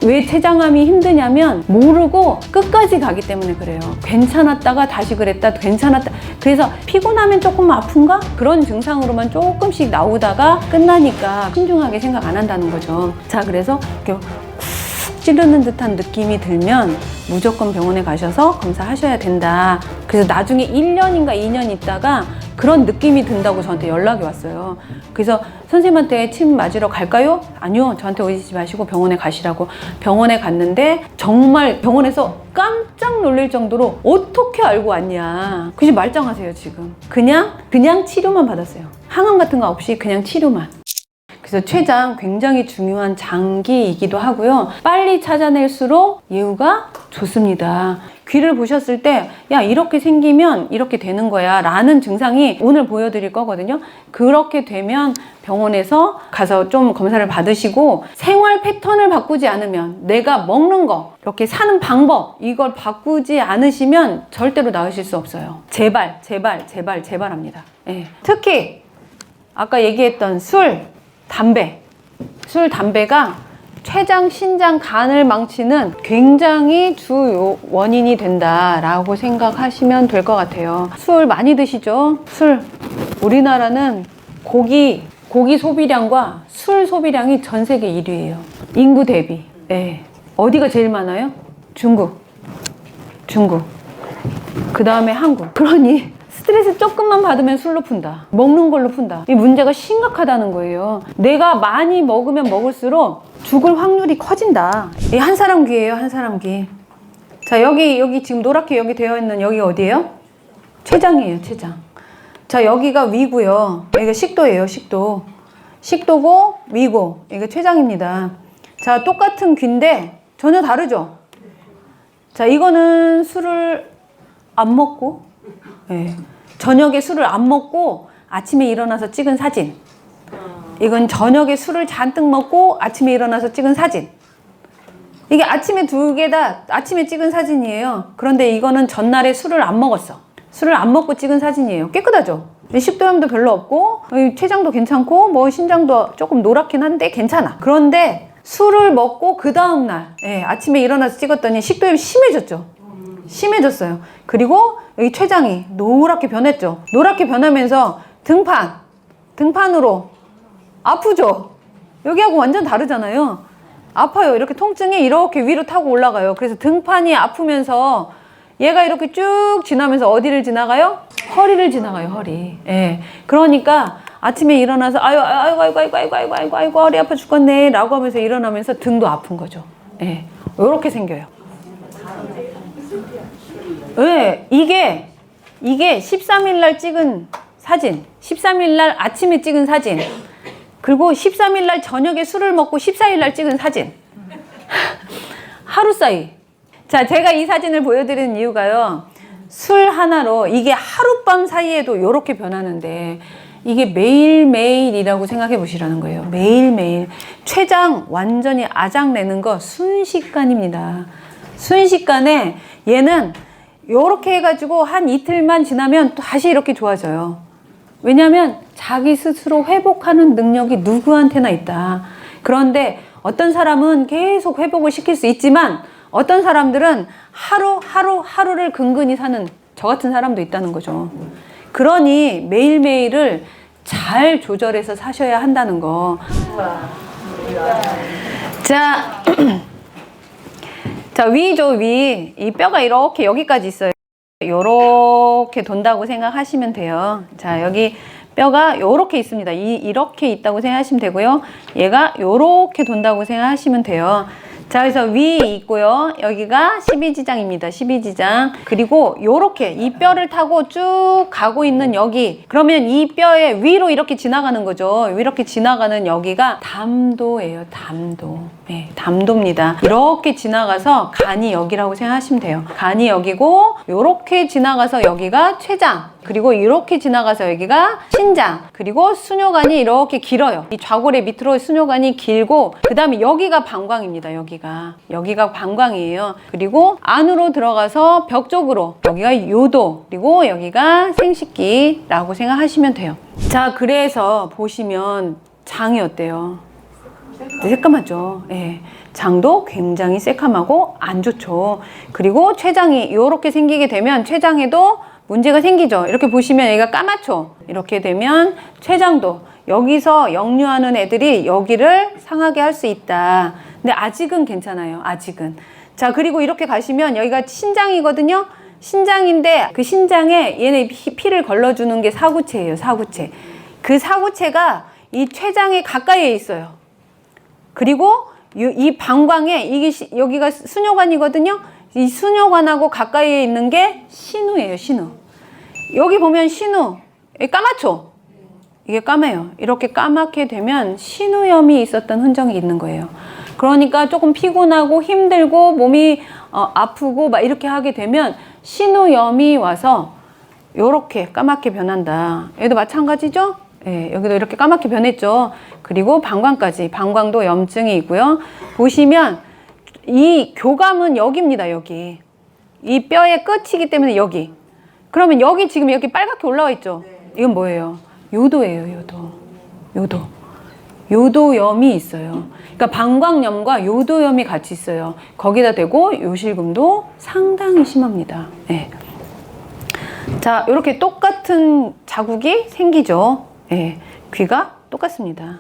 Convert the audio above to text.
왜 췌장암이 힘드냐면 모르고 끝까지 가기 때문에 그래요. 괜찮았다가 다시 그랬다, 괜찮았다. 그래서 피곤하면 조금 아픈가? 그런 증상으로만 조금씩 나오다가 끝나니까 신중하게 생각 안 한다는 거죠. 자, 그래서 이렇게 쿡 찌르는 듯한 느낌이 들면 무조건 병원에 가셔서 검사하셔야 된다. 그래서 나중에 1년인가 2년 있다가 그런 느낌이 든다고 저한테 연락이 왔어요. 그래서 선생님한테 침 맞으러 갈까요? 아니요, 저한테 오시지 마시고 병원에 가시라고. 병원에 갔는데 정말 병원에서 깜짝 놀랄 정도로 어떻게 알고 왔냐. 그지 말짱하세요 지금. 그냥 치료만 받았어요. 항암 같은 거 없이 그냥 치료만. 그래서 췌장 굉장히 중요한 장기이기도 하고요. 빨리 찾아낼수록 예후가 좋습니다. 귀를 보셨을 때, 야, 이렇게 생기면 이렇게 되는 거야 라는 증상이 오늘 보여드릴 거거든요. 그렇게 되면 병원에서 가서 좀 검사를 받으시고 생활 패턴을 바꾸지 않으면, 내가 먹는 거, 이렇게 사는 방법, 이걸 바꾸지 않으시면 절대로 나으실 수 없어요. 제발 합니다. 예. 특히 아까 얘기했던 술, 담배가 췌장, 신장, 간을 망치는 굉장히 주 원인이 된다라고 생각하시면 될 것 같아요. 술 많이 드시죠? 술. 우리나라는 고기 소비량과 술 소비량이 전 세계 1위예요. 인구 대비. 네. 어디가 제일 많아요? 중국. 그 다음에 한국. 그러니 스트레스 조금만 받으면 술로 푼다. 먹는 걸로 푼다. 이 문제가 심각하다는 거예요. 내가 많이 먹으면 먹을수록 죽을 확률이 커진다. 이 한 사람 귀예요, 한 사람 귀. 자, 여기 지금 노랗게 여기 되어 있는 여기 어디예요? 췌장이에요, 췌장. 자, 여기가 위고요. 여기가 식도예요, 식도. 식도고 위고. 이게 췌장입니다. 자, 똑같은 귀인데 전혀 다르죠? 자, 이거는 술을 안 먹고, 네. 저녁에 술을 안 먹고 아침에 일어나서 찍은 사진. 이건 저녁에 술을 잔뜩 먹고 아침에 일어나서 찍은 사진. 이게 아침에 두 개 다 아침에 찍은 사진이에요. 그런데 이거는 전날에 술을 안 먹었어. 술을 안 먹고 찍은 사진이에요. 깨끗하죠? 식도염도 별로 없고 췌장도 괜찮고 뭐 신장도 조금 노랗긴 한데 괜찮아. 그런데 술을 먹고 그 다음날 아침에 일어나서 찍었더니 식도염이 심해졌어요. 그리고 여기 췌장이 노랗게 변했죠. 노랗게 변하면서 등판으로 아프죠. 여기하고 완전 다르잖아요. 아파요. 이렇게 통증이 이렇게 위로 타고 올라가요. 그래서 등판이 아프면서 얘가 이렇게 쭉 지나면서 어디를 지나가요? 허리를 지나가요. 허리. 예. 그러니까 아침에 일어나서 아이고 허리 아파 죽겠네 라고 하면서 일어나면서 등도 아픈 거죠. 예. 이렇게 생겨요. 네, 이게 13일 날 찍은 사진, 13일 날 아침에 찍은 사진, 그리고 13일 날 저녁에 술을 먹고 14일 날 찍은 사진. 하루 사이. 자, 제가 이 사진을 보여드리는 이유가요. 술 하나로 이게 하룻밤 사이에도 이렇게 변하는데 이게 매일매일이라고 생각해 보시라는 거예요. 매일매일. 췌장 완전히 아작내는 거 순식간입니다. 순식간에 얘는 요렇게 해가지고 한 이틀만 지나면 또 다시 이렇게 좋아져요. 왜냐하면 자기 스스로 회복하는 능력이 누구한테나 있다. 그런데 어떤 사람은 계속 회복을 시킬 수 있지만 어떤 사람들은 하루를 근근히 사는 저 같은 사람도 있다는 거죠. 그러니 매일매일을 잘 조절해서 사셔야 한다는 거. 자, 자, 위죠, 위. 이 뼈가 이렇게 여기까지 있어요. 요렇게 돈다고 생각하시면 돼요. 자, 여기 뼈가 요렇게 있습니다. 이렇게 있다고 생각하시면 되고요. 얘가 요렇게 돈다고 생각하시면 돼요. 자, 그래서 위 있고요. 여기가 12지장입니다. 12지장. 그리고 요렇게 이 뼈를 타고 쭉 가고 있는 여기. 그러면 이 뼈의 위로 이렇게 지나가는 거죠. 이렇게 지나가는 여기가 담도예요. 담도. 네, 담도입니다. 이렇게 지나가서 간이 여기라고 생각하시면 돼요. 간이 여기고 요렇게 지나가서 여기가 췌장. 그리고 이렇게 지나가서 여기가 신장. 그리고 수뇨관이 이렇게 길어요. 이 좌골의 밑으로 수뇨관이 길고 그 다음에 여기가 방광입니다. 여기가 방광이에요. 그리고 안으로 들어가서 벽 쪽으로 여기가 요도, 그리고 여기가 생식기라고 생각하시면 돼요. 자, 그래서 보시면 장이 어때요? 새까맣죠. 예. 장도 굉장히 새까맣고 안 좋죠. 그리고 췌장이 이렇게 생기게 되면 췌장에도 문제가 생기죠. 이렇게 보시면 얘가 까맣죠. 이렇게 되면 췌장도 여기서 역류하는 애들이 여기를 상하게 할 수 있다. 근데 아직은 괜찮아요. 아직은. 자, 그리고 이렇게 가시면 여기가 신장이거든요. 신장인데 그 신장에 얘네 피를 걸러주는 게 사구체예요. 사구체. 그 사구체가 이 췌장에 가까이에 있어요. 그리고 이 방광에 이게 여기가 수뇨관이거든요. 이 수뇨관하고 가까이에 있는 게 신우예요. 신우. 여기 보면 신우. 까맣죠? 이게 까매요. 이렇게 까맣게 되면 신우염이 있었던 흔적이 있는 거예요. 그러니까 조금 피곤하고 힘들고 몸이 아프고 막 이렇게 하게 되면 신우염이 와서 이렇게 까맣게 변한다. 얘도 마찬가지죠? 예, 여기도 이렇게 까맣게 변했죠. 그리고 방광까지. 방광도 염증이 있고요. 보시면 이 교감은 여기입니다. 여기. 이 뼈의 끝이기 때문에 여기. 그러면 여기 지금 여기 빨갛게 올라와 있죠? 이건 뭐예요? 요도예요. 요도. 요도. 요도염이 있어요. 그러니까 방광염과 요도염이 같이 있어요. 거기다 대고 요실금도 상당히 심합니다. 예. 자, 이렇게 똑같은 자국이 생기죠. 예. 귀가 똑같습니다.